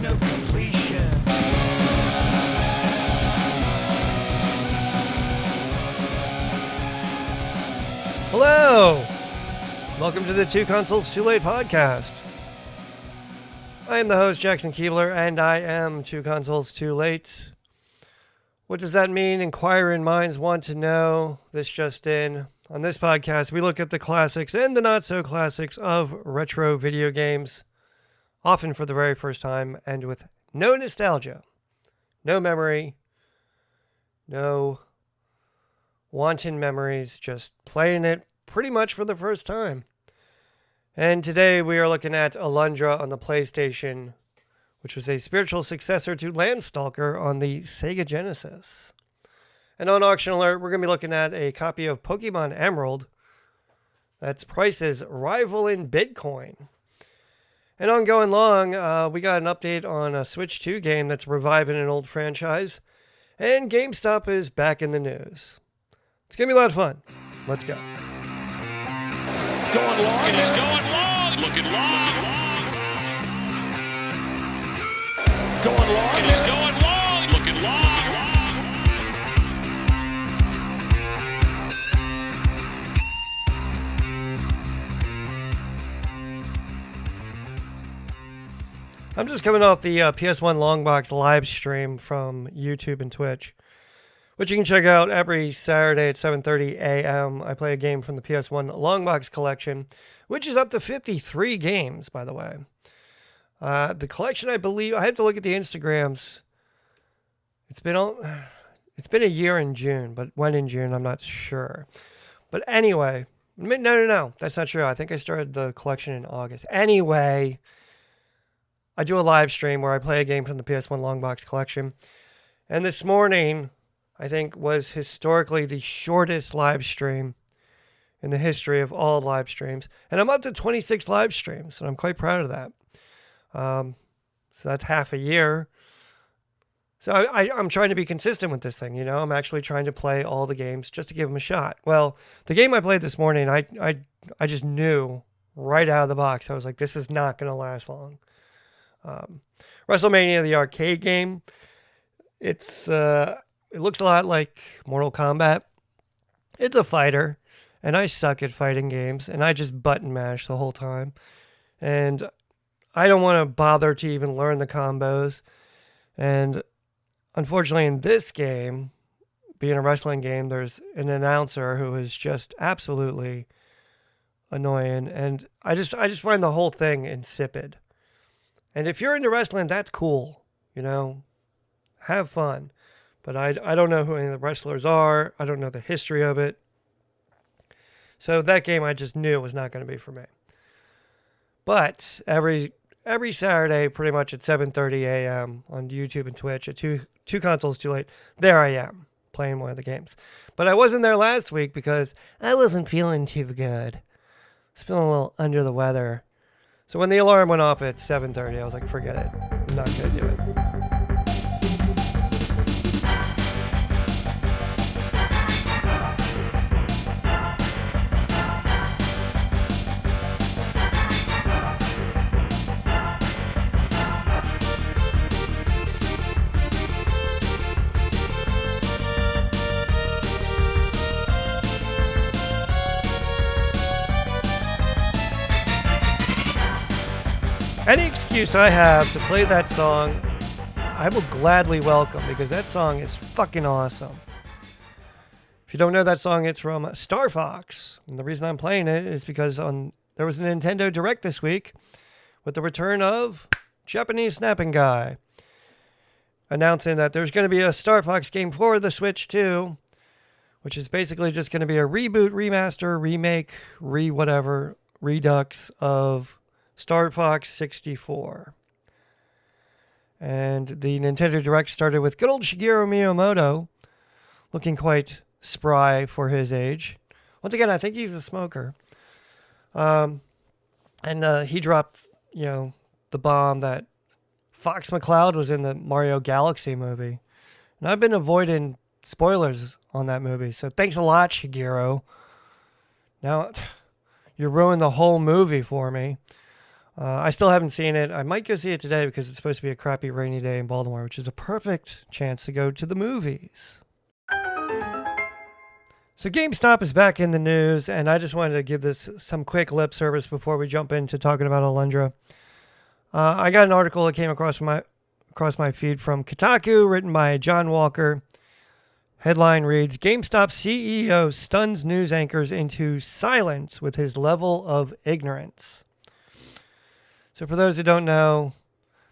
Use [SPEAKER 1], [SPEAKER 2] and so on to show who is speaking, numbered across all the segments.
[SPEAKER 1] no completion. Hello! Welcome to the Two Consoles Too Late podcast. I am the host, Jackson Keebler, and I am Two Consoles Too Late. What does that mean? Inquiring minds want to know. This just in. On this podcast, we look at the classics and the not-so-classics of retro video games, often for the very first time, and with no nostalgia, no memory, no wanton memories, just playing it pretty much for the first time. And today we are looking at Alundra on the PlayStation, which was a spiritual successor to Landstalker on the Sega Genesis. And on Auction Alert, we're going to be looking at a copy of Pokemon Emerald that's prices rivaling Bitcoin. And on Going Long, we got an update on a Switch 2 game that's reviving an old franchise. And GameStop is back in the news. It's going to be a lot of fun. Let's go.
[SPEAKER 2] Going long. It is going long. Looking long. Going long. It is going long. Looking long.
[SPEAKER 1] I'm just coming off the PS1 Longbox live stream from YouTube and Twitch, which you can check out every Saturday at 7:30 a.m. I play a game from the PS1 Longbox collection, which is up to 53 games, by the way. The collection, I believe, I have to look at the Instagrams. It's been a year in June, but when in June, I'm not sure. But anyway, no, that's not true. I think I started the collection in August. Anyway, I do a live stream where I play a game from the PS1 Longbox collection. And this morning, I think, was historically the shortest live stream in the history of all live streams. And I'm up to 26 live streams, and I'm quite proud of that. So that's half a year. So I'm trying to be consistent with this thing, you know. I'm actually trying to play all the games just to give them a shot. Well, the game I played this morning, I just knew right out of the box. I was like, this is not going to last long. WrestleMania, the arcade game, it looks a lot like Mortal Kombat. It's a fighter, and I suck at fighting games, and I just button mash the whole time. And I don't want to bother to even learn the combos. And unfortunately, in this game, being a wrestling game, there's an announcer who is just absolutely annoying, and I just find the whole thing insipid. And if you're into wrestling, that's cool, you know, have fun. But I don't know who any of the wrestlers are. I don't know the history of it. So that game I just knew was not going to be for me. But every Saturday, pretty much at 7:30 a.m. on YouTube and Twitch, at two Consoles Too Late, there I am, playing one of the games. But I wasn't there last week because I wasn't feeling too good. I was feeling a little under the weather. So when the alarm went off at 7:30, I was like, forget it. I'm not going to do it. Any excuse I have to play that song, I will gladly welcome, because that song is fucking awesome. If you don't know that song, it's from Star Fox. And the reason I'm playing it is because there was a Nintendo Direct this week with the return of Japanese Snapping Guy, announcing that there's going to be a Star Fox game for the Switch 2, which is basically just going to be a reboot, remaster, remake, redux of Star Fox 64. And the Nintendo Direct started with good old Shigeru Miyamoto, looking quite spry for his age. Once again, I think he's a smoker. And he dropped, the bomb that Fox McCloud was in the Mario Galaxy movie. And I've been avoiding spoilers on that movie, so thanks a lot, Shigeru. Now, you ruined the whole movie for me. I still haven't seen it. I might go see it today because it's supposed to be a crappy rainy day in Baltimore, which is a perfect chance to go to the movies. So GameStop is back in the news, and I just wanted to give this some quick lip service before we jump into talking about Alundra. I got an article that came across my feed from Kotaku, written by John Walker. Headline reads, GameStop CEO stuns news anchors into silence with his level of ignorance. So for those who don't know,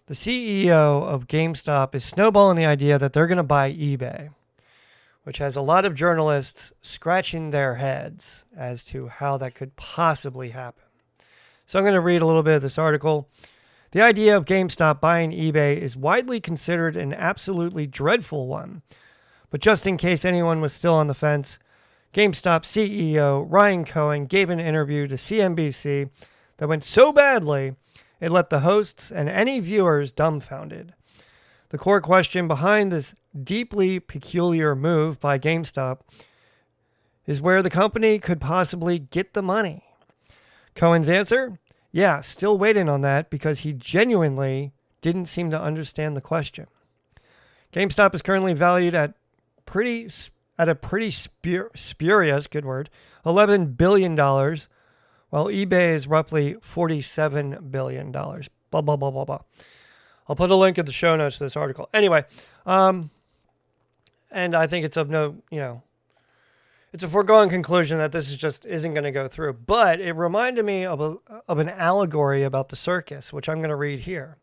[SPEAKER 1] the CEO of GameStop is snowballing the idea that they're going to buy eBay, which has a lot of journalists scratching their heads as to how that could possibly happen. So I'm going to read a little bit of this article. The idea of GameStop buying eBay is widely considered an absolutely dreadful one. But just in case anyone was still on the fence, GameStop CEO Ryan Cohen gave an interview to CNBC that went so badly it left the hosts and any viewers dumbfounded. The core question behind this deeply peculiar move by GameStop is where the company could possibly get the money. Cohen's answer? Yeah, still waiting on that because he genuinely didn't seem to understand the question. GameStop is currently valued at a pretty spurious, good word, $11 billion, while eBay is roughly $47 billion. Blah, blah, blah, blah, blah. I'll put a link in the show notes to this article. Anyway, and I think it's it's a foregone conclusion that this isn't going to go through. But it reminded me of an allegory about the circus, which I'm going to read here.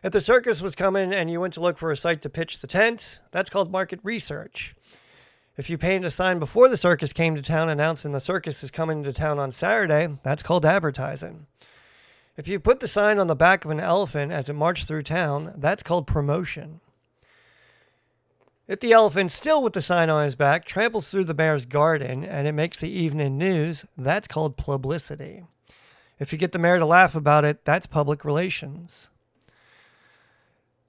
[SPEAKER 1] If the circus was coming and you went to look for a site to pitch the tent, that's called market research. If you painted a sign before the circus came to town announcing the circus is coming to town on Saturday, that's called advertising. If you put the sign on the back of an elephant as it marched through town, that's called promotion. If the elephant, still with the sign on his back, tramples through the mayor's garden and it makes the evening news, that's called publicity. If you get the mayor to laugh about it, that's public relations.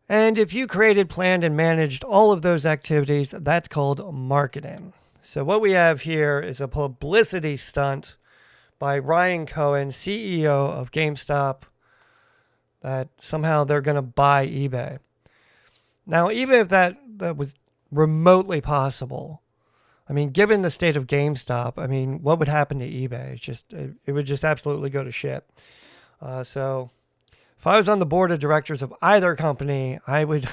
[SPEAKER 1] And if you created, planned, and managed all of those activities, that's called marketing. So what we have here is a publicity stunt by Ryan Cohen, CEO of GameStop, that somehow they're going to buy eBay. Now, even if that was remotely possible, I mean, given the state of GameStop, I mean, what would happen to eBay? It would just absolutely go to shit. So if I was on the board of directors of either company, I would,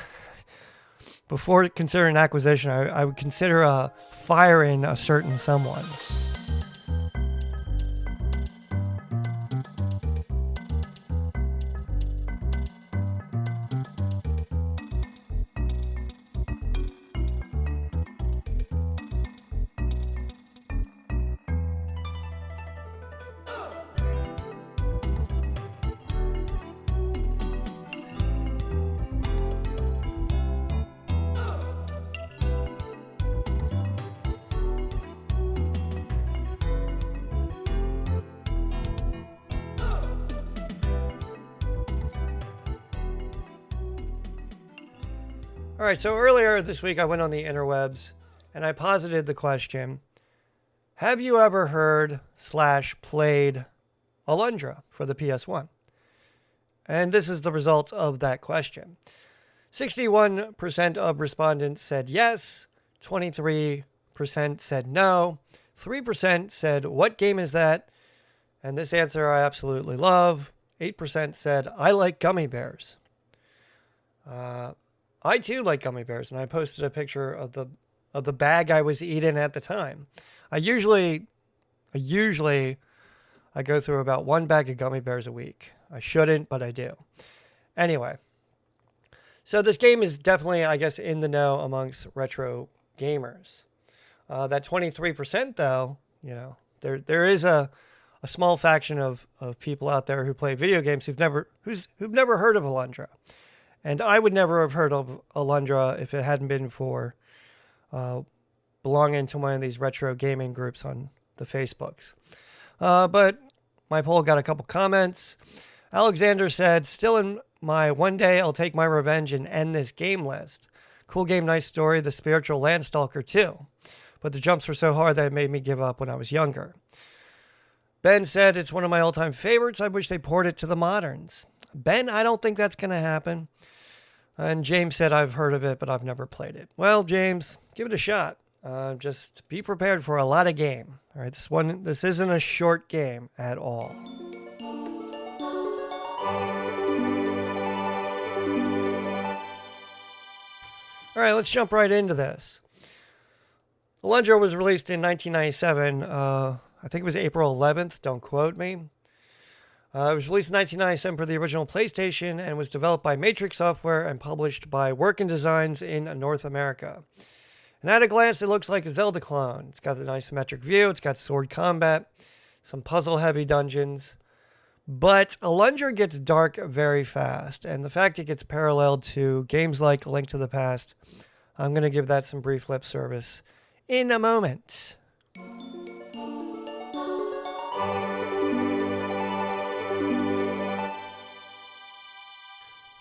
[SPEAKER 1] before considering acquisition, I would consider firing a certain someone. All right, so earlier this week I went on the interwebs and I posited the question, have you ever heard / played Alundra for the PS1? And this is the result of that question. 61% of respondents said yes, 23% said no, 3% said, what game is that? And this answer I absolutely love. 8% said, I like gummy bears. I too like gummy bears, and I posted a picture of the bag I was eating at the time. I usually go through about one bag of gummy bears a week. I shouldn't, but I do. Anyway, so this game is definitely, I guess, in the know amongst retro gamers. That 23%, though, there is a small faction of people out there who play video games who've never heard of Alundra. And I would never have heard of Alundra if it hadn't been for belonging to one of these retro gaming groups on the Facebooks. But my poll got a couple comments. Alexander said, still in my one day I'll take my revenge and end this game list. Cool game, nice story, the spiritual Landstalker too. But the jumps were so hard that it made me give up when I was younger. Ben said it's one of my all-time favorites. I wish they ported it to the moderns. Ben, I don't think that's going to happen. And James said, I've heard of it, but I've never played it. Well, James, give it a shot. Just be prepared for a lot of game. All right, this isn't a short game at all. All right, let's jump right into this. Alundra was released in 1997. I think it was April 11th. Don't quote me. It was released in 1997 for the original PlayStation and was developed by Matrix Software and published by Working Designs in North America. And at a glance, it looks like a Zelda clone. It's got an isometric view. It's got sword combat, some puzzle-heavy dungeons. But Alundra gets dark very fast. And the fact it gets paralleled to games like Link to the Past, I'm going to give that some brief lip service in a moment.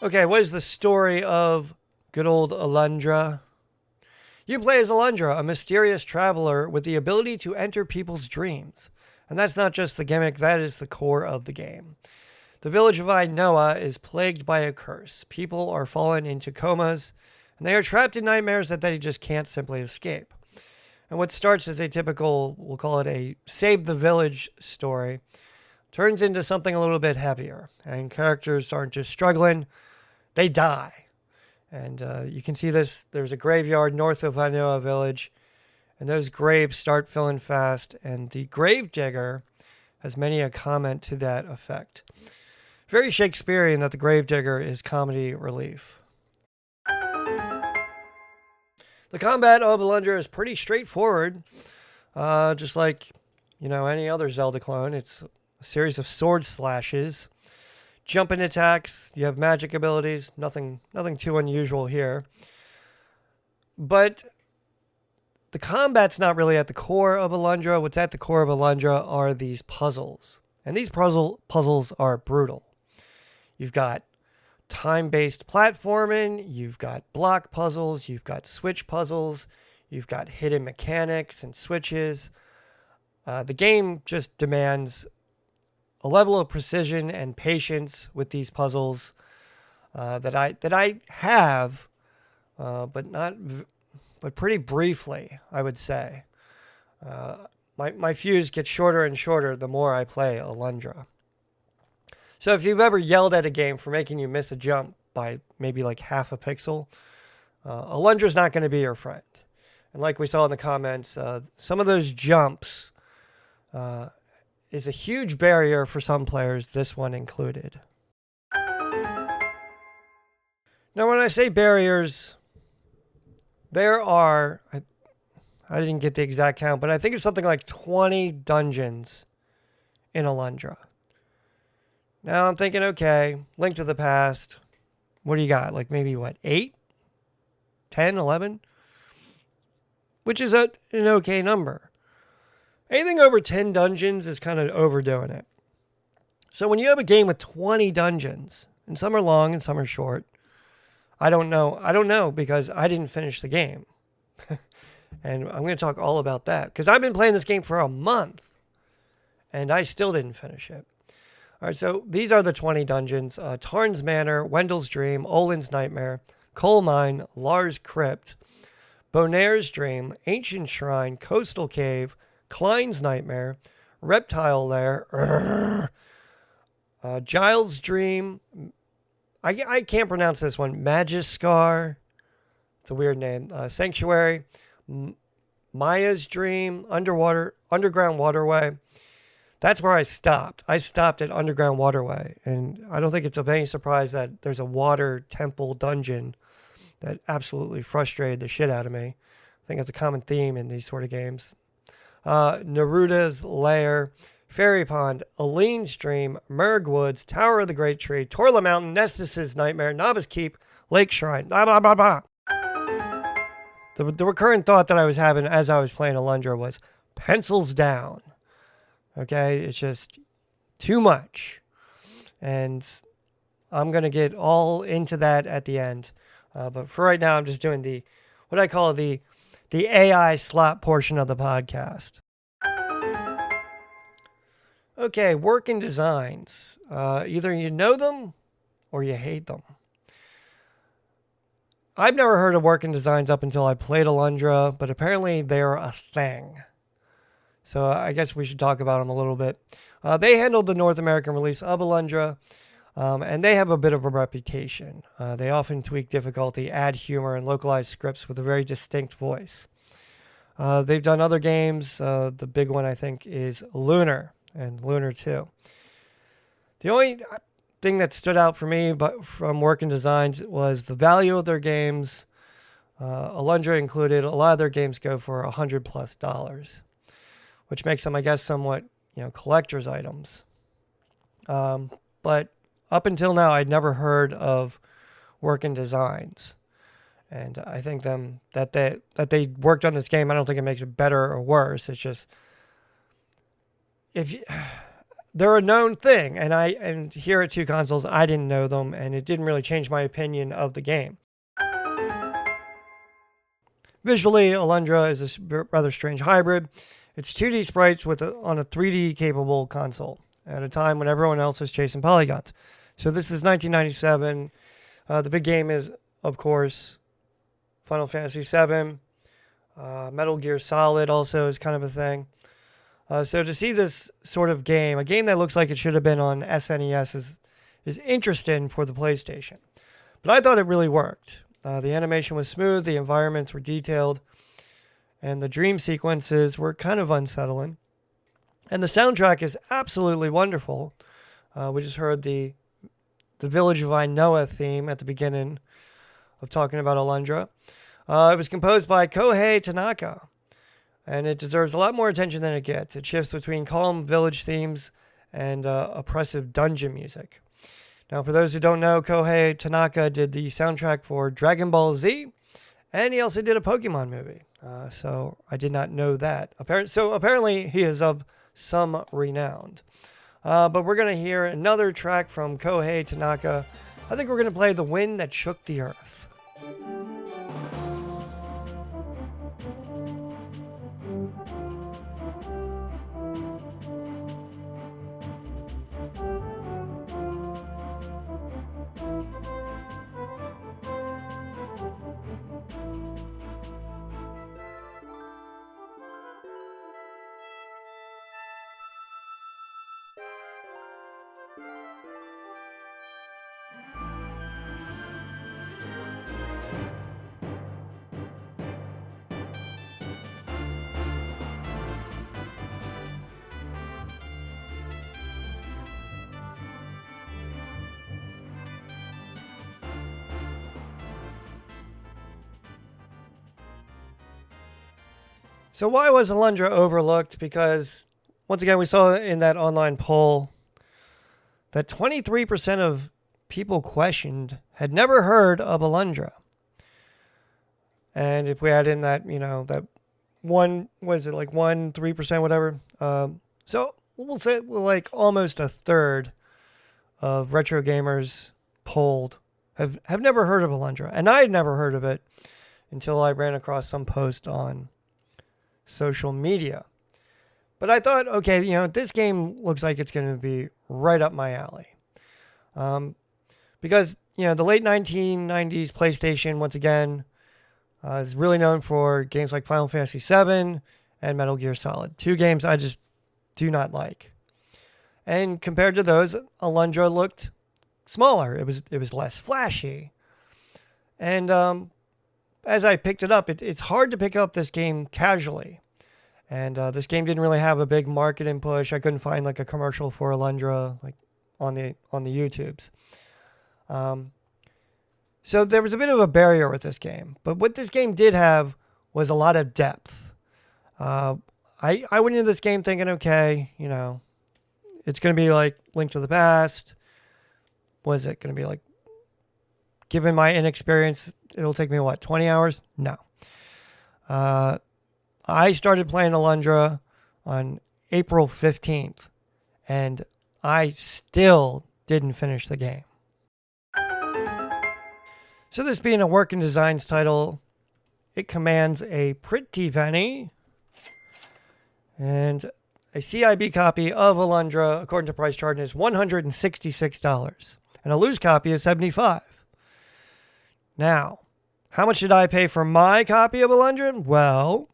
[SPEAKER 1] Okay, what is the story of good old Alundra? You play as Alundra, a mysterious traveler with the ability to enter people's dreams. And that's not just the gimmick, that is the core of the game. The village of Ainoa is plagued by a curse. People are fallen into comas, and they are trapped in nightmares that they just can't simply escape. And what starts as a typical, we'll call it a save the village story, turns into something a little bit heavier. And characters aren't just struggling, they die. And you can see this, there's a graveyard north of Ainoa village, and those graves start filling fast, and the grave digger has many a comment to that effect. Very Shakespearean that the grave digger is comedy relief. The combat of Alundra is pretty straightforward, just like, any other Zelda clone. It's a series of sword slashes, jumping attacks, you have magic abilities, nothing too unusual here. But the combat's not really at the core of Alundra. What's at the core of Alundra are these puzzles. And these puzzles are brutal. You've got time-based platforming, you've got block puzzles, you've got switch puzzles, you've got hidden mechanics and switches. The game just demands a level of precision and patience with these puzzles that I have, but pretty briefly, I would say. My fuse gets shorter and shorter the more I play Alundra. So if you've ever yelled at a game for making you miss a jump by maybe like half a pixel, Alundra's not going to be your friend. And like we saw in the comments, some of those jumps is a huge barrier for some players, this one included. Now, when I say barriers, there are, I didn't get the exact count, but I think it's something like 20 dungeons in Alundra. Now I'm thinking, okay, Link to the Past, what do you got? Like maybe 8? 10, 11? Which is an okay number. Anything over 10 dungeons is kind of overdoing it. So when you have a game with 20 dungeons, and some are long and some are short, I don't know because I didn't finish the game. And I'm going to talk all about that because I've been playing this game for a month and I still didn't finish it. All right, so these are the 20 dungeons. Tarn's Manor, Wendell's Dream, Olin's Nightmare, Coal Mine, Lars Crypt, Bonaire's Dream, Ancient Shrine, Coastal Cave, Klein's Nightmare, Reptile Lair, Giles' Dream. I can't pronounce this one. Magiskar. It's a weird name. Sanctuary, Maya's Dream, Underground Waterway. That's where I stopped. I stopped at Underground Waterway. And I don't think it's of any surprise that there's a water temple dungeon that absolutely frustrated the shit out of me. I think it's a common theme in these sort of games. Neruda's Lair, Fairy Pond, Aline's Dream, Merg Woods, Tower of the Great Tree, Torla Mountain, Nestus's Nightmare, Novice Keep, Lake Shrine, blah, blah, blah, blah. The recurrent thought that I was having as I was playing Alundra was pencils down. Okay, it's just too much. And I'm going to get all into that at the end. But for right now, I'm just doing what I call the AI slot portion of the podcast. Okay, working designs. Either you know them or you hate them. I've never heard of working designs up until I played Alundra, but apparently they're a thing. So I guess we should talk about them a little bit. They handled the North American release of Alundra, and they have a bit of a reputation. They often tweak difficulty, add humor, and localize scripts with a very distinct voice. They've done other games. The big one, I think, is Lunar and Lunar 2. The only thing that stood out for me from Working Designs was the value of their games. Alundra included, a lot of their games go for $100+, which makes them, I guess, somewhat, collector's items. But up until now, I'd never heard of Working Designs. And I think that they worked on this game, I don't think it makes it better or worse. It's just, they're a known thing, and here at Two Consoles, I didn't know them, and it didn't really change my opinion of the game. Visually, Alundra is a rather strange hybrid. It's 2D sprites on a 3D capable console at a time when everyone else is chasing polygons. So this is 1997. The big game is, of course, Final Fantasy VII. Metal Gear Solid also is kind of a thing. So to see this sort of game, a game that looks like it should have been on SNES, is interesting for the PlayStation. But I thought it really worked. The animation was smooth, the environments were detailed, and the dream sequences were kind of unsettling. And the soundtrack is absolutely wonderful. We just heard the Village of Ainoa theme at the beginning of talking about Alundra. It was composed by Kohei Tanaka, and it deserves a lot more attention than it gets. It shifts between calm village themes and oppressive dungeon music. Now, for those who don't know, Kohei Tanaka did the soundtrack for Dragon Ball Z, and he also did a Pokemon movie. So I did not know that. Apparently, he is of some renown. But we're going to hear another track from Kohei Tanaka. I think we're going to play The Wind That Shook the Earth. So why was Alundra overlooked? Because, once again, we saw in that online poll that 23% of people questioned had never heard of Alundra. And if we add in that, that 3%, whatever. So we'll say like almost a third of retro gamers polled have never heard of Alundra. And I had never heard of it until I ran across some post on social media. But I thought, okay, this game looks like it's going to be right up my alley. Because, the late 1990s PlayStation, once again, is really known for games like Final Fantasy VII and Metal Gear Solid. Two games I just do not like. And compared to those, Alundra looked smaller. It was less flashy. And as I picked it up, it's hard to pick up this game casually. And this game didn't really have a big marketing push. I couldn't find like a commercial for Alundra like on the YouTubes. So there was a bit of a barrier with this game. But what this game did have was a lot of depth. I went into this game thinking, okay, it's going to be like Link to the Past. Was it going to be like, given my inexperience, it'll take me, 20 hours? No. I started playing Alundra on April 15th, and I still didn't finish the game. So this being a Working Designs title, it commands a pretty penny. And a CIB copy of Alundra, according to Price Chart, is $166, and a loose copy is $75. Now, how much did I pay for my copy of Alundra? Well,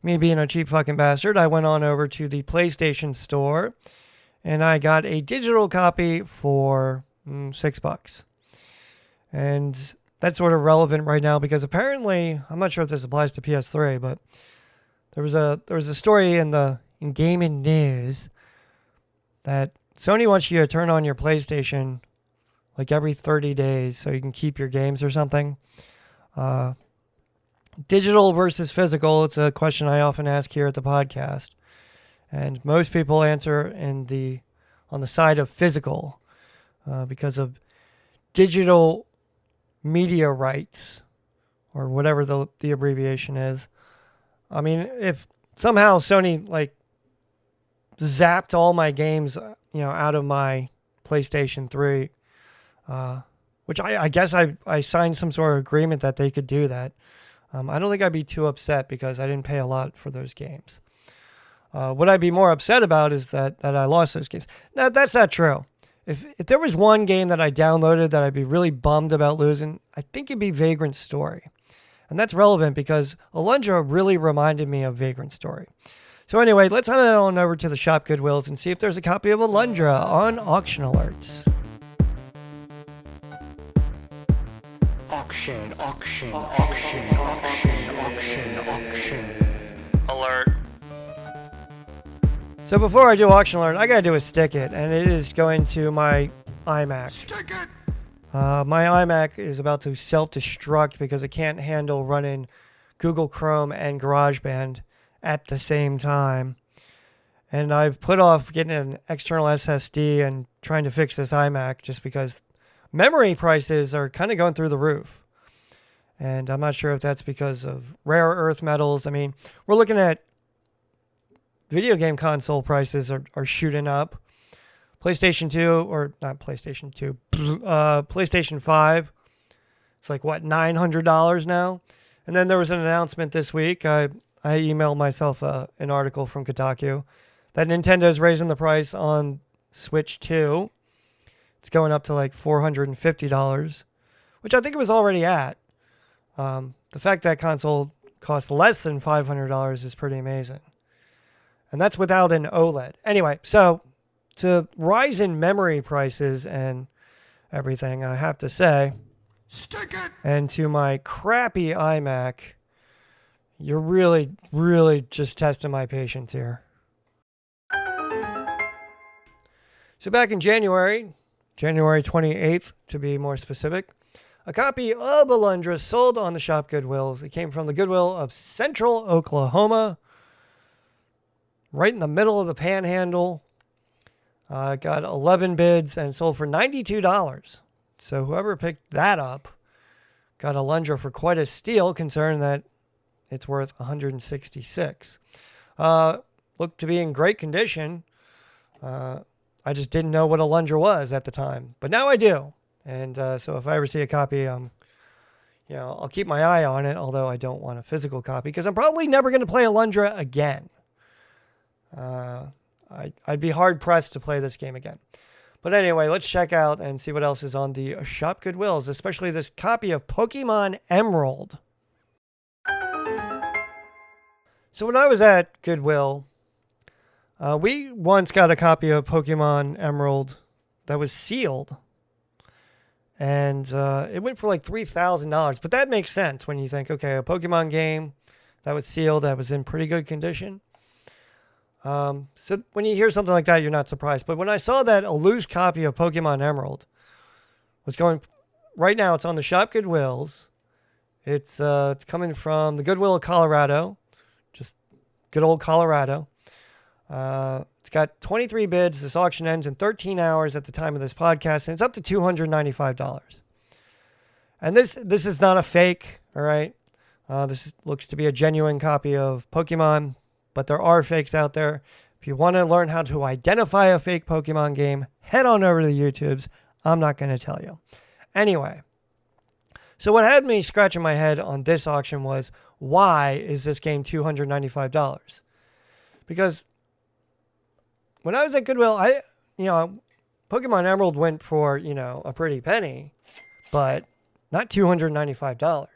[SPEAKER 1] me being a cheap fucking bastard, I went on over to the PlayStation store, and I got a digital copy for $6. And that's sort of relevant right now because apparently, I'm not sure if this applies to PS3, but there was a story in gaming news that Sony wants you to turn on your PlayStation like every 30 days so you can keep your games or something. Digital versus physical, it's a question I often ask here at the podcast. And most people answer on the side of physical because of digital media rights, or whatever the abbreviation is. I mean, if somehow Sony like zapped all my games, out of my PlayStation 3, which I guess I signed some sort of agreement that they could do that. I don't think I'd be too upset because I didn't pay a lot for those games. What I'd be more upset about is that I lost those games. Now, that's not true. If there was one game that I downloaded that I'd be really bummed about losing, I think it'd be Vagrant Story. And that's relevant because Alundra really reminded me of Vagrant Story. So anyway, let's head on over to the shop Goodwills and see if there's a copy of Alundra on Auction Alerts.
[SPEAKER 2] Auction alert.
[SPEAKER 1] So before I do Auction Alert, I gotta do a stick it, and it is going to my iMac.
[SPEAKER 2] Stick it.
[SPEAKER 1] My iMac is about to self-destruct because it can't handle running Google Chrome and GarageBand at the same time. And I've put off getting an external SSD and trying to fix this iMac just because memory prices are kind of going through the roof. And I'm not sure if that's because of rare earth metals. I mean, we're looking at video game console prices are shooting up. PlayStation 2, or not PlayStation 2, PlayStation 5, it's like, what, $900 now? And then there was an announcement this week. I emailed myself an article from Kotaku that Nintendo's raising the price on Switch 2. It's going up to like $450, which I think it was already at. The fact that console costs less than $500 is pretty amazing. And that's without an OLED. Anyway, so to rise in memory prices and everything, I have to say,
[SPEAKER 2] Stick it.
[SPEAKER 1] and to my crappy iMac, you're really, really just testing my patience here. So back in January 28th to be more specific, a copy of Alundra sold on the shop Goodwills. It came from the Goodwill of Central Oklahoma, right in the middle of the panhandle. Got 11 bids and sold for $92. So whoever picked that up got Alundra for quite a steal, considering that it's worth $166. Looked to be in great condition. I just didn't know what Alundra was at the time, but now I do. And so if I ever see a copy, I'll keep my eye on it, although I don't want a physical copy because I'm probably never going to play Alundra again. I'd be hard-pressed to play this game again. But anyway, let's check out and see what else is on the shop Goodwills, especially this copy of Pokemon Emerald. So when I was at Goodwill, we once got a copy of Pokemon Emerald that was sealed. And it went for like $3,000. But that makes sense when you think, okay, a Pokemon game that was sealed, that was in pretty good condition. So when you hear something like that, you're not surprised. But when I saw that a loose copy of Pokemon Emerald was going, right now it's on the shop Goodwills. It's coming from the Goodwill of Colorado, just good old Colorado. It's got 23 bids. This auction ends in 13 hours at the time of this podcast, and it's up to $295. And this is not a fake, all right? This looks to be a genuine copy of Pokemon, but there are fakes out there. If you want to learn how to identify a fake Pokemon game, head on over to the YouTubes. I'm not going to tell you. Anyway, so what had me scratching my head on this auction was, why is this game $295? Because when I was at Goodwill, Pokemon Emerald went for, a pretty penny, but not $295.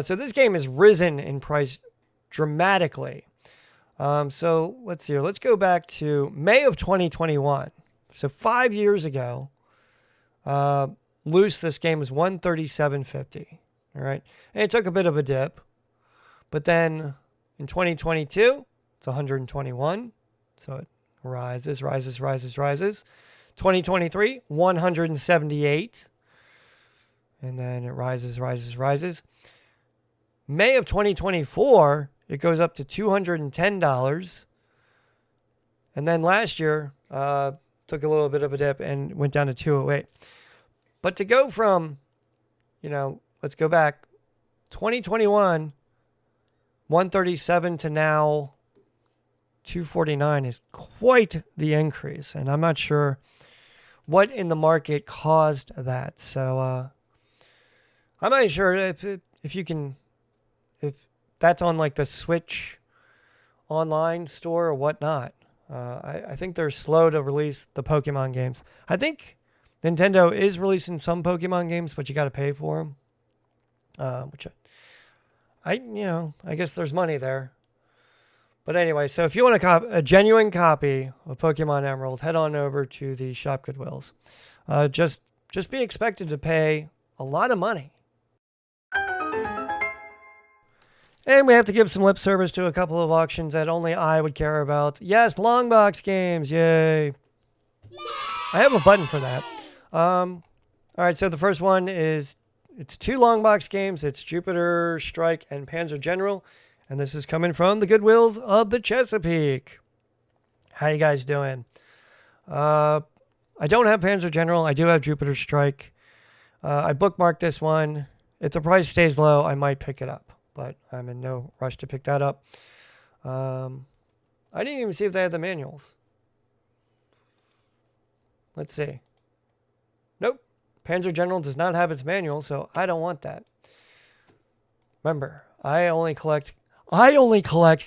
[SPEAKER 1] So this game has risen in price dramatically. So let's see here. Let's go back to May of 2021. So 5 years ago, loose, this game was $137.50. All right. And it took a bit of a dip. But then in 2022, it's $121. So it rises. 2023, $178. And then it rises. May of 2024, it goes up to $210. And then last year, took a little bit of a dip and went down to $208. But to go from, let's go back, 2021, $137 to now $249 is quite the increase. And I'm not sure what in the market caused that. So I'm not sure if that's on like the Switch online store or whatnot. I think they're slow to release the Pokemon games. I think Nintendo is releasing some Pokemon games, but you got to pay for them. Which I guess there's money there. But anyway, so if you want a genuine copy of Pokemon Emerald, head on over to the Shop Goodwills. Just be expected to pay a lot of money. And we have to give some lip service to a couple of auctions that only I would care about. Yes, long box games, yay! I have a button for that. All right, so the first one it's 2 long box games. It's Jupiter Strike and Panzer General. And this is coming from the Goodwills of the Chesapeake. How you guys doing? I don't have Panzer General. I do have Jupiter Strike. I bookmarked this one. If the price stays low, I might pick it up. But I'm in no rush to pick that up. I didn't even see if they had the manuals. Let's see. Nope. Panzer General does not have its manual, so I don't want that. Remember, I only collect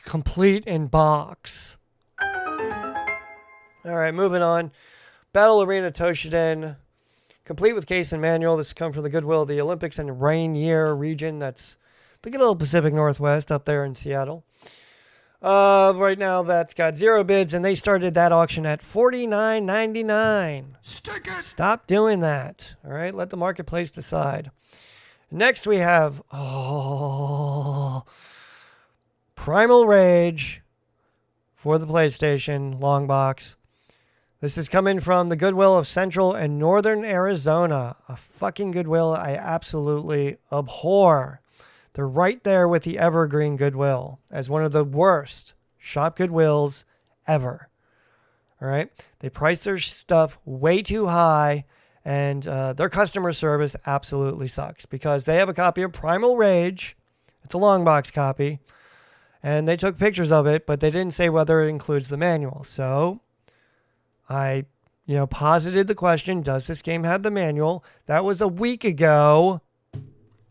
[SPEAKER 1] complete in box. All right, moving on. Battle Arena Toshinden, complete with case and manual. This has come from the Goodwill of the Olympics and Rainier region. That's the good old Pacific Northwest up there in Seattle. Right now, that's got 0 bids, and they started that auction at $49.99.
[SPEAKER 2] Stick it!
[SPEAKER 1] Stop doing that. All right, let the marketplace decide. Next, we have Primal Rage for the PlayStation long box. This is coming from the Goodwill of Central and Northern Arizona. A fucking Goodwill I absolutely abhor. They're right there with the Evergreen Goodwill as one of the worst shop Goodwills ever. All right? They price their stuff way too high, and their customer service absolutely sucks because they have a copy of Primal Rage. It's a long box copy, and they took pictures of it, but they didn't say whether it includes the manual. So I, posited the question, does this game have the manual? That was a week ago.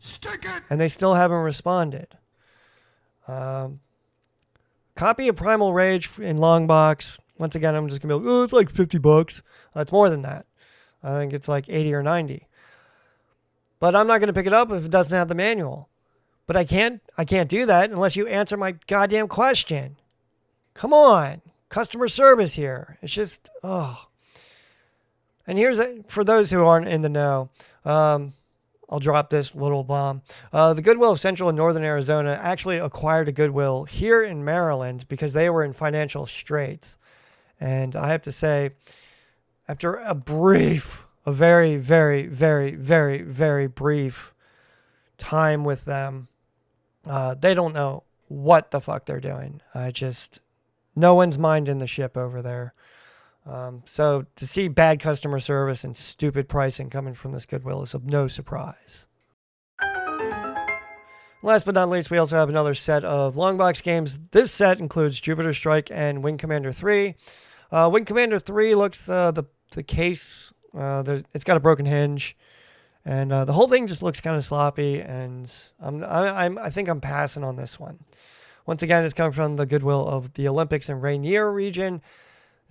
[SPEAKER 2] Stick it!
[SPEAKER 1] And they still haven't responded. Copy of Primal Rage in long box. Once again, I'm just going to be like, it's like $50. It's more than that. I think it's like 80 or 90. But I'm not going to pick it up if it doesn't have the manual. But I can't do that unless you answer my goddamn question. Come on. Customer service here. It's just, And here's, for those who aren't in the know, I'll drop this little bomb. The Goodwill of Central and Northern Arizona actually acquired a Goodwill here in Maryland because they were in financial straits. And I have to say, after a very, very, very, very, very brief time with them, they don't know what the fuck they're doing. No one's minding the ship over there. So to see bad customer service and stupid pricing coming from this Goodwill is of no surprise. Last but not least, we also have another set of long box games. This set includes Jupiter Strike and Wing Commander 3. Wing Commander 3 looks, the case, it's got a broken hinge. And the whole thing just looks kind of sloppy. And I think I'm passing on this one. Once again, it's come from the Goodwill of the Olympics and Rainier region.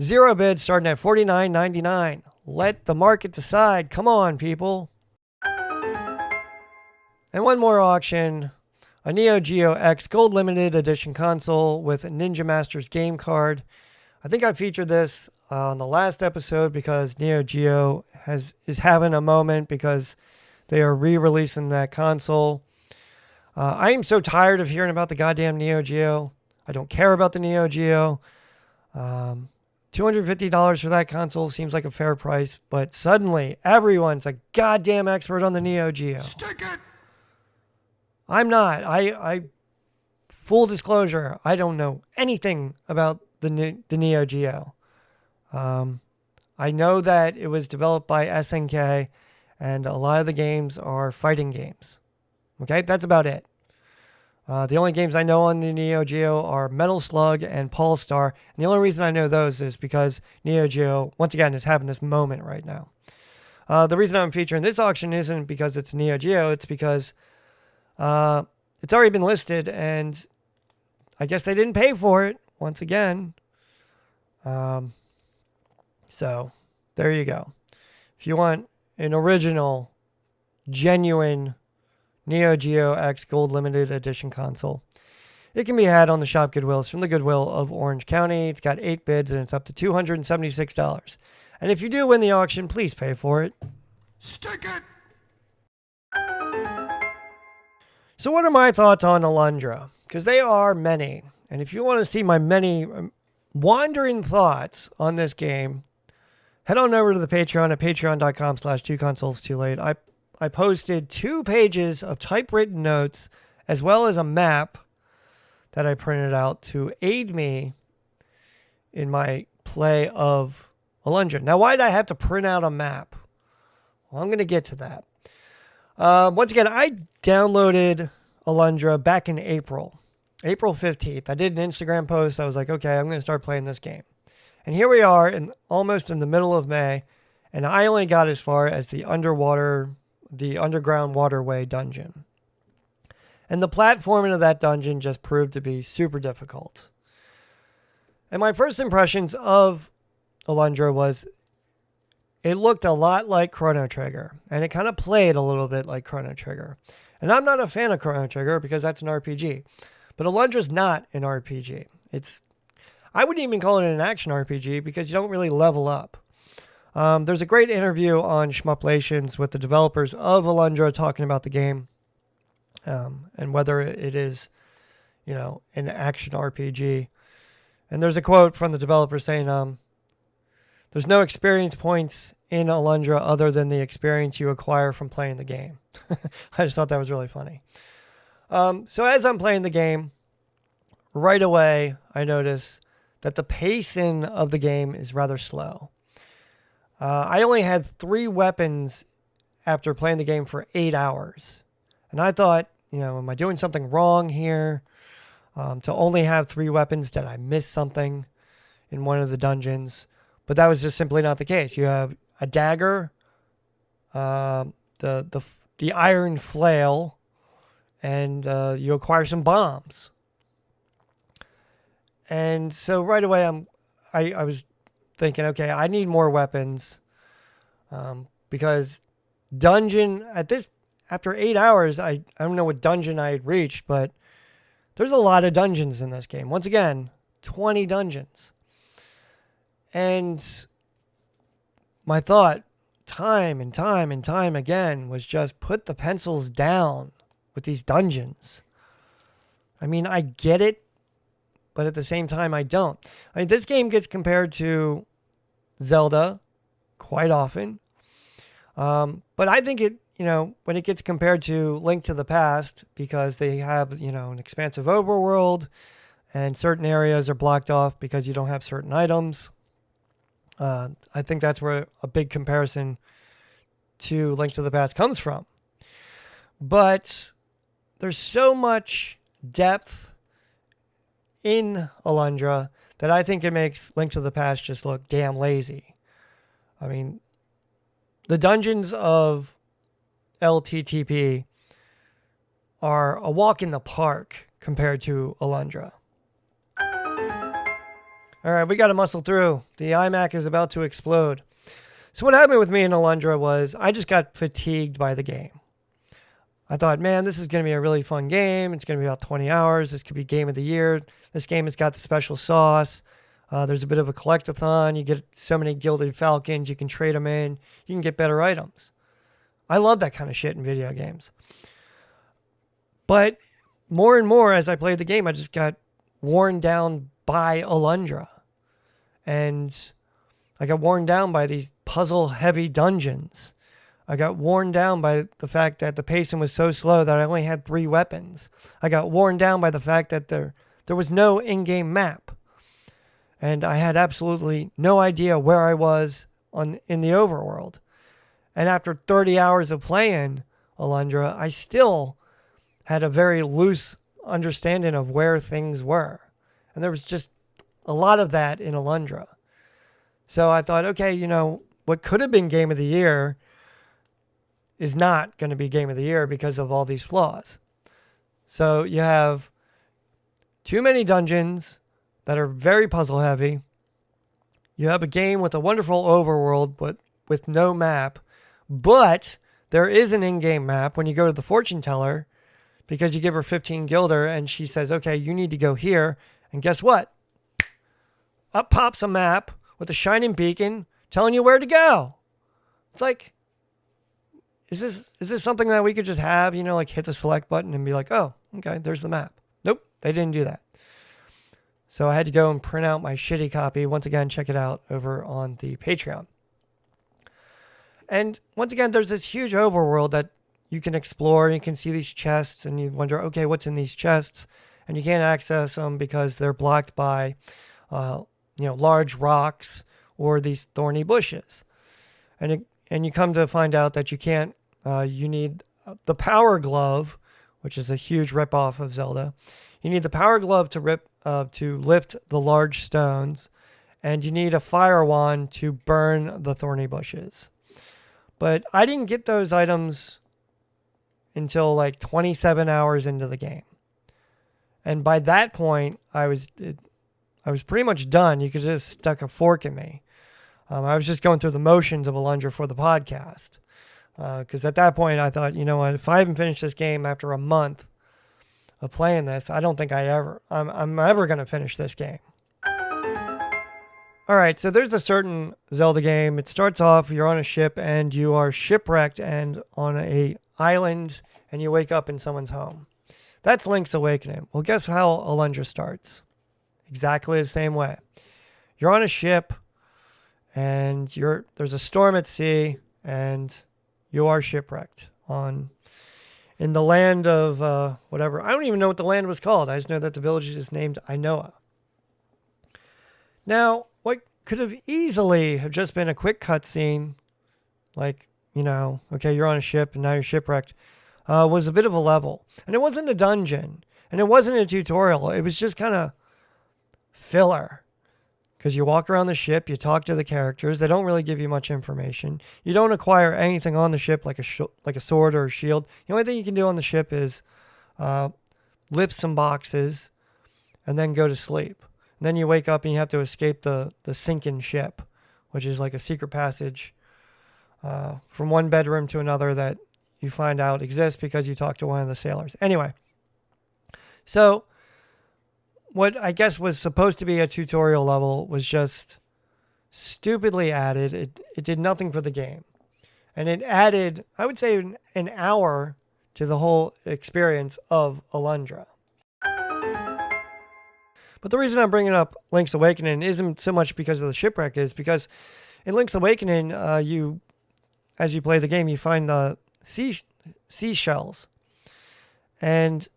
[SPEAKER 1] Zero bids starting at $49.99. Let the market decide. Come on, people. And one more auction. A Neo Geo X Gold Limited Edition console with a Ninja Masters game card. I think I featured this on the last episode because Neo Geo is having a moment because they are re-releasing that console. I am so tired of hearing about the goddamn Neo Geo. I don't care about the Neo Geo. $250 for that console seems like a fair price, but suddenly everyone's a goddamn expert on the Neo Geo.
[SPEAKER 2] Stick it.
[SPEAKER 1] I'm not. I full disclosure, I don't know anything about the Neo Geo. I know that it was developed by SNK, and a lot of the games are fighting games. Okay, that's about it. The only games I know on the Neo Geo are Metal Slug and Polestar. And the only reason I know those is because Neo Geo, once again, is having this moment right now. The reason I'm featuring this auction isn't because it's Neo Geo. It's because it's already been listed, and I guess they didn't pay for it, once again. So, there you go. If you want an original, genuine Neo Geo X Gold Limited Edition console, it can be had on the shop Goodwills from the Goodwill of Orange County. It's got 8 bids, and it's up to $276. And if you do win the auction, please pay for it.
[SPEAKER 2] Stick it.
[SPEAKER 1] So what are my thoughts on Alundra? Because they are many. And if you want to see my many wandering thoughts on this game, head on over to the Patreon at patreon.com/2consoles2late. I posted 2 pages of typewritten notes as well as a map that I printed out to aid me in my play of Alundra. Now, why did I have to print out a map? Well, I'm going to get to that. Once again, I downloaded Alundra back in April 15th. I did an Instagram post. I was like, okay, I'm going to start playing this game. And here we are almost in the middle of May, and I only got as far as the underground waterway dungeon. And the platforming of that dungeon just proved to be super difficult. And my first impressions of Alundra was it looked a lot like Chrono Trigger, and it kind of played a little bit like Chrono Trigger. And I'm not a fan of Chrono Trigger because that's an RPG. But Alundra's not an RPG. I wouldn't even call it an action RPG because you don't really level up. There's a great interview on Shmuplations with the developers of Alundra talking about the game and whether it is, an action RPG. And there's a quote from the developer saying, there's no experience points in Alundra other than the experience you acquire from playing the game. I just thought that was really funny. So as I'm playing the game, right away I notice that the pacing of the game is rather slow. I only had 3 weapons after playing the game for 8 hours. And I thought, am I doing something wrong here? To only have 3 weapons, did I miss something in one of the dungeons? But that was just simply not the case. You have a dagger, the iron flail, and you acquire some bombs. And so right away I was thinking, okay, I need more weapons because after 8 hours, I don't know what dungeon I had reached, but there's a lot of dungeons in this game. Once again, 20 dungeons. And my thought, time and time and time again, was just put the pencils down with these dungeons. I mean, I get it, but at the same time, I don't. This game gets compared to Zelda quite often. But I think when it gets compared to Link to the Past, because they have, an expansive overworld and certain areas are blocked off because you don't have certain items. I think that's where a big comparison to Link to the Past comes from. But there's so much depth in Alundra that I think it makes Link to the Past just look damn lazy. I mean, the dungeons of LTTP are a walk in the park compared to Alundra. All right, we got to muscle through. The iMac is about to explode. So what happened with me in Alundra was I just got fatigued by the game. I thought, man, this is going to be a really fun game. It's going to be about 20 hours. This could be game of the year. This game has got the special sauce. There's a bit of a collectathon. You get so many gilded falcons. You can trade them in. You can get better items. I love that kind of shit in video games. But more and more as I played the game, I just got worn down by Alundra. And I got worn down by these puzzle-heavy dungeons. I got worn down by the fact that the pacing was so slow that I only had 3 weapons. I got worn down by the fact that there was no in-game map. And I had absolutely no idea where I was in the overworld. And after 30 hours of playing Alundra, I still had a very loose understanding of where things were. And there was just a lot of that in Alundra. So I thought, okay, what could have been Game of the Year is not going to be Game of the Year because of all these flaws. So you have too many dungeons that are very puzzle heavy. You have a game with a wonderful overworld, but with no map. But there is an in-game map when you go to the fortune teller, because you give her 15 gilder and she says, okay, you need to go here. And guess what? Up pops a map with a shining beacon telling you where to go. It's like, is this something that we could just have, like hit the select button and be like, oh, okay, there's the map. Nope, they didn't do that. So I had to go and print out my shitty copy. Once again, check it out over on the Patreon. And once again, there's this huge overworld that you can explore. You can see these chests and you wonder, okay, what's in these chests? And you can't access them because they're blocked by, large rocks or these thorny bushes. And you come to find out that you can't, you need the power glove, which is a huge ripoff of Zelda. You need the power glove to lift the large stones, and you need a fire wand to burn the thorny bushes. But I didn't get those items until like 27 hours into the game. And by that point, I was pretty much done. You could just stuck a fork in me. I was just going through the motions of Alundra for the podcast. Because at that point, I thought, what, if I haven't finished this game after a month of playing this, I don't think I'm ever going to finish this game. All right, so there's a certain Zelda game. It starts off, you're on a ship and you are shipwrecked and on a island and you wake up in someone's home. That's Link's Awakening. Well, guess how Alundra starts? Exactly the same way. You're on a ship and there's a storm at sea and you are shipwrecked in the land of whatever. I don't even know what the land was called. I just know that the village is named Ainoa. Now, what could have easily have just been a quick cutscene, like, okay, you're on a ship and now you're shipwrecked, was a bit of a level. And it wasn't a dungeon. And it wasn't a tutorial. It was just kind of filler. Because you walk around the ship, you talk to the characters. They don't really give you much information. You don't acquire anything on the ship like a sword or a shield. The only thing you can do on the ship is lift some boxes and then go to sleep. And then you wake up and you have to escape the sinking ship, which is like a secret passage from one bedroom to another that you find out exists because you talk to one of the sailors. Anyway, so what I guess was supposed to be a tutorial level was just stupidly added. It did nothing for the game. And it added, I would say, an hour to the whole experience of Alundra. But the reason I'm bringing up Link's Awakening isn't so much because of the shipwreck, is because in Link's Awakening, as you play the game, you find the seashells. And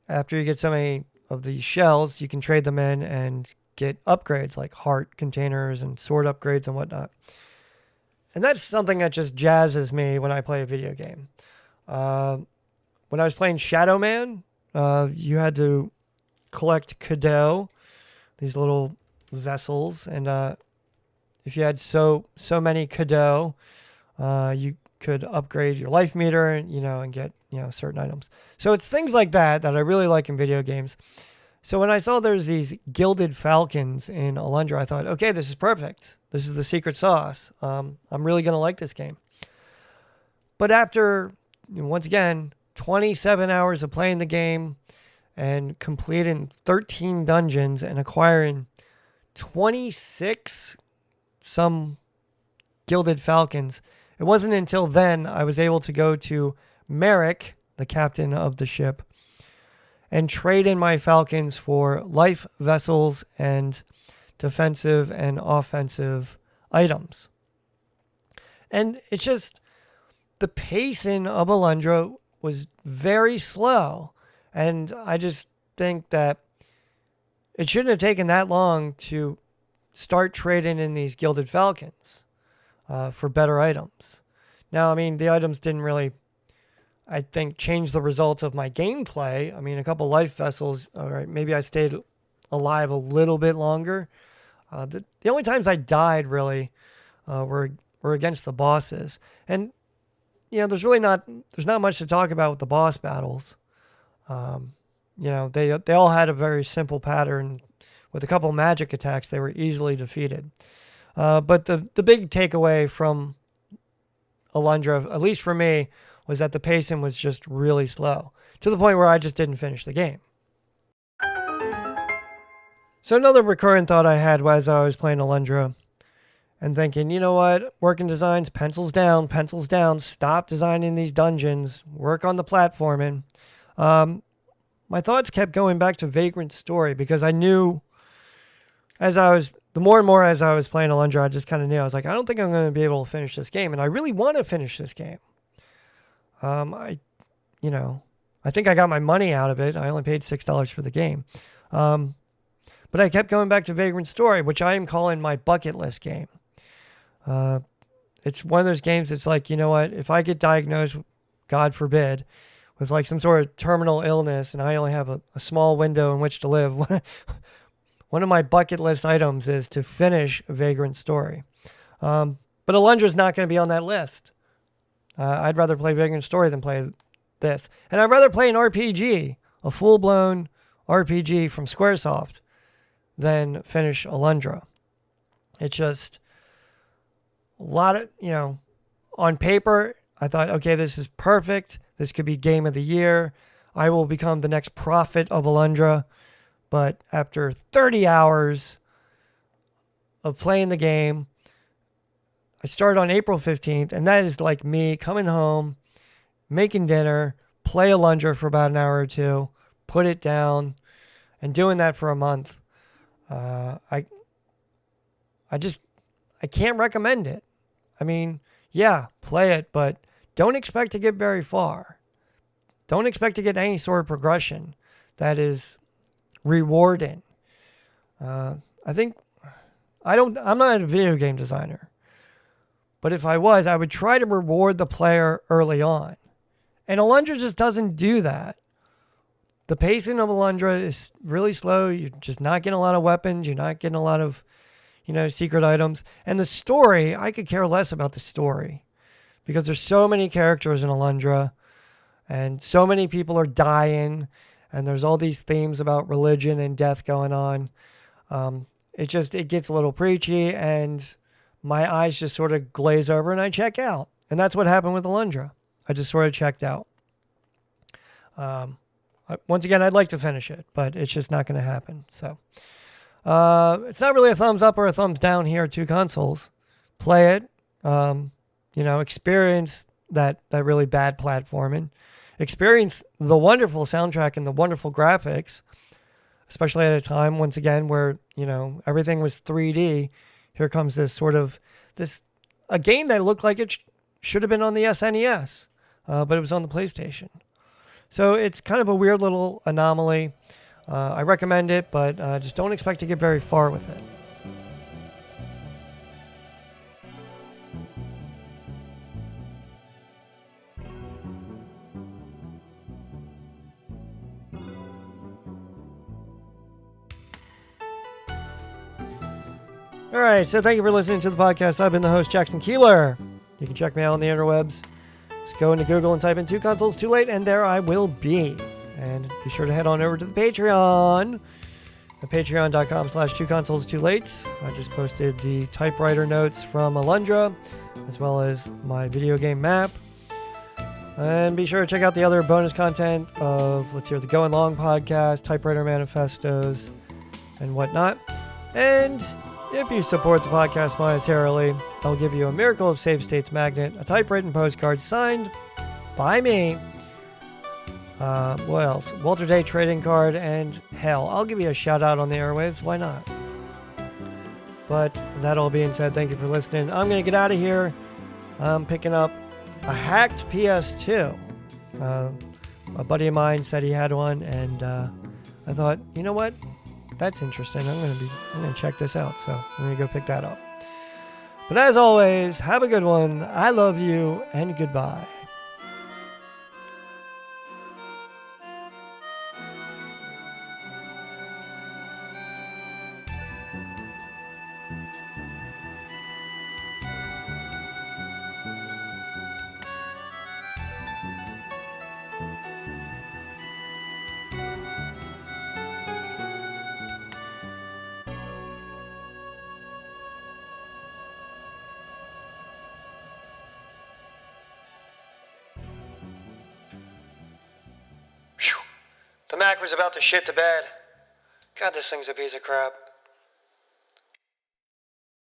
[SPEAKER 1] after you get so many of these shells, you can trade them in and get upgrades like heart containers and sword upgrades and whatnot. And that's something that just jazzes me when I play a video game. When I was playing Shadow Man, you had to collect Cadeau, these little vessels, and if you had so many Cadeau, you could upgrade your life meter and get certain items. So it's things like that I really like in video games. So when I saw there's these gilded falcons in Alundra, I thought, okay, this is perfect. This is the secret sauce. I'm really going to like this game. But after, once again, 27 hours of playing the game and completing 13 dungeons and acquiring 26 some gilded falcons, it wasn't until then I was able to go to Merrick, the captain of the ship, and trade in my falcons for life vessels and defensive and offensive items. And it's just, the pacing of Alundra was very slow. And I just think that it shouldn't have taken that long to start trading in these gilded falcons for better items. Now, I mean, the items didn't really, I think, change the results of my gameplay. I mean, a couple life vessels, all right, maybe I stayed alive a little bit longer. The only times I died really were against the bosses. And, there's not much to talk about with the boss battles. They all had a very simple pattern. With a couple magic attacks, they were easily defeated. But the big takeaway from Alundra, at least for me, was that the pacing was just really slow, to the point where I just didn't finish the game. So another recurrent thought I had as I was playing Alundra and thinking, you know what, working designs, pencils down, stop designing these dungeons, work on the platforming. My thoughts kept going back to Vagrant's story, because I knew the more and more as I was playing Alundra, I just kind of knew, I was like, I don't think I'm going to be able to finish this game, and I really want to finish this game. I think I got my money out of it. I only paid $6 for the game. But I kept going back to Vagrant's Story, which I am calling my bucket list game. It's one of those games that's like, you know what, if I get diagnosed, God forbid, with like some sort of terminal illness and I only have a small window in which to live, one of my bucket list items is to finish Vagrant's Story. But Alundra's not going to be on that list. I'd rather play Vagrant Story than play this. And I'd rather play an RPG, a full-blown RPG from Squaresoft, than finish Alundra. It's just a lot of, on paper, I thought, okay, this is perfect. This could be game of the year. I will become the next prophet of Alundra. But after 30 hours of playing the game, I started on April 15th, and that is like me coming home, making dinner, play Alundra for about an hour or two, put it down, and doing that for a month. I can't recommend it. I mean, yeah, play it, but don't expect to get very far. Don't expect to get any sort of progression that is rewarding. I'm not a video game designer. But if I was, I would try to reward the player early on. And Alundra just doesn't do that. The pacing of Alundra is really slow. You're just not getting a lot of weapons. You're not getting a lot of, secret items. And the story, I could care less about the story. Because there's so many characters in Alundra. And so many people are dying. And there's all these themes about religion and death going on. It gets a little preachy, and my eyes just sort of glaze over and I check out. And that's what happened with Alundra. I just sort of checked out. Once again, I'd like to finish it, but it's just not going to happen. So it's not really a thumbs up or a thumbs down here, Two Consoles. Play it. Experience that really bad platforming. Experience the wonderful soundtrack and the wonderful graphics, especially at a time, once again, where, everything was 3D. Here comes a game that looked like it should have been on the SNES, but it was on the PlayStation. So it's kind of a weird little anomaly. I recommend it, but just don't expect to get very far with it. All right, so thank you for listening to the podcast. I've been the host, Jackson Keeler. You can check me out on the interwebs. Just go into Google and type in Two Consoles Too Late, and there I will be. And be sure to head on over to the Patreon at patreon.com/2consoles2late. I just posted the typewriter notes from Alundra, as well as my video game map. And be sure to check out the other bonus content of, let's hear the Going Long podcast, typewriter manifestos, and whatnot. And if you support the podcast monetarily, I'll give you a Miracle of Save States magnet, a typewritten postcard signed by me. What else? Walter Day trading card, and hell, I'll give you a shout out on the airwaves. Why not? But that all being said, thank you for listening. I'm going to get out of here. I'm picking up a hacked PS2. A buddy of mine said he had one, and I thought, you know what? That's interesting. I'm going to check this out. So I'm going to go pick that up. But as always, have a good one. I love you, and goodbye. The Mac was about to shit the bed. God, this thing's a piece of crap.